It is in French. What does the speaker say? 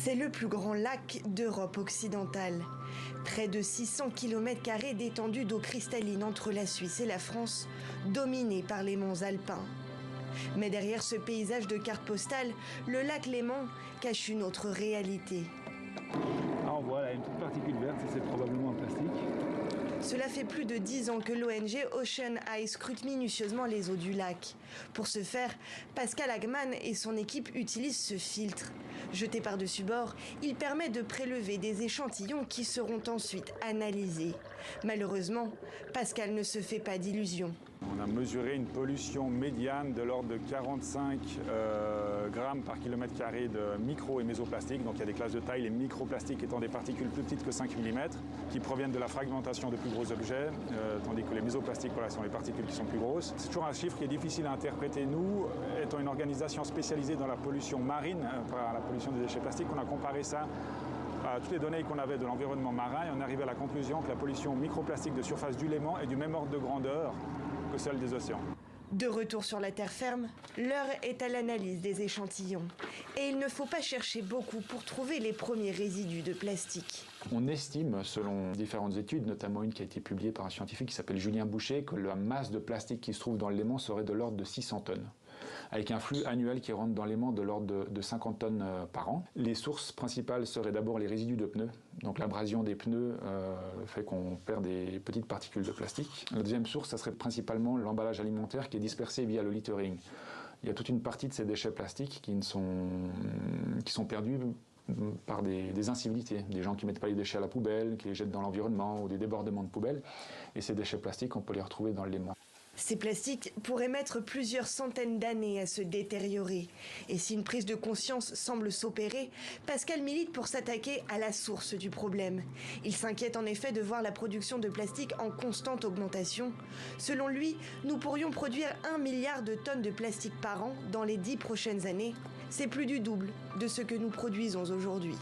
C'est le plus grand lac d'Europe occidentale. Près de 600 km² d'étendue d'eau cristalline entre la Suisse et la France, dominée par les monts alpins. Mais derrière ce paysage de carte postale, le lac Léman cache une autre réalité. Ah, on voit là une petite particule verte, c'est probablement un plastique. Cela fait plus de 10 ans que l'ONG Ocean Eye scrute minutieusement les eaux du lac. Pour ce faire, Pascal Hagman et son équipe utilisent ce filtre. Jeté par-dessus bord, il permet de prélever des échantillons qui seront ensuite analysés. Malheureusement, Pascal ne se fait pas d'illusions. On a mesuré une pollution médiane de l'ordre de 45 grammes par kilomètre carré de micro et mésoplastiques. Donc il y a des classes de taille, les microplastiques étant des particules plus petites que 5 mm, qui proviennent de la fragmentation de plus gros objets, tandis que les mésoplastiques sont les particules qui sont plus grosses. C'est toujours un chiffre qui est difficile à interpréter. Nous, étant une organisation spécialisée dans la pollution marine, par la pollution des déchets plastiques, on a comparé ça à toutes les données qu'on avait de l'environnement marin et on est arrivé à la conclusion que la pollution microplastique de surface du Léman est du même ordre de grandeur que celle des océans. De retour sur la terre ferme, l'heure est à l'analyse des échantillons. Et il ne faut pas chercher beaucoup pour trouver les premiers résidus de plastique. On estime, selon différentes études, notamment une qui a été publiée par un scientifique qui s'appelle Julien Boucher, que la masse de plastique qui se trouve dans le Léman serait de l'ordre de 600 tonnes, avec un flux annuel qui rentre dans le Léman de l'ordre de 50 tonnes par an. Les sources principales seraient d'abord les résidus de pneus. Donc l'abrasion des pneus fait qu'on perd des petites particules de plastique. La deuxième source, ça serait principalement l'emballage alimentaire qui est dispersé via le littering. Il y a toute une partie de ces déchets plastiques qui sont perdus par des incivilités, des gens qui ne mettent pas les déchets à la poubelle, qui les jettent dans l'environnement ou des débordements de poubelles. Et ces déchets plastiques, on peut les retrouver dans le Léman. Ces plastiques pourraient mettre plusieurs centaines d'années à se détériorer. Et si une prise de conscience semble s'opérer, Pascal milite pour s'attaquer à la source du problème. Il s'inquiète en effet de voir la production de plastique en constante augmentation. Selon lui, nous pourrions produire 1 milliard de tonnes de plastique par an dans les 10 prochaines années. C'est plus du double de ce que nous produisons aujourd'hui.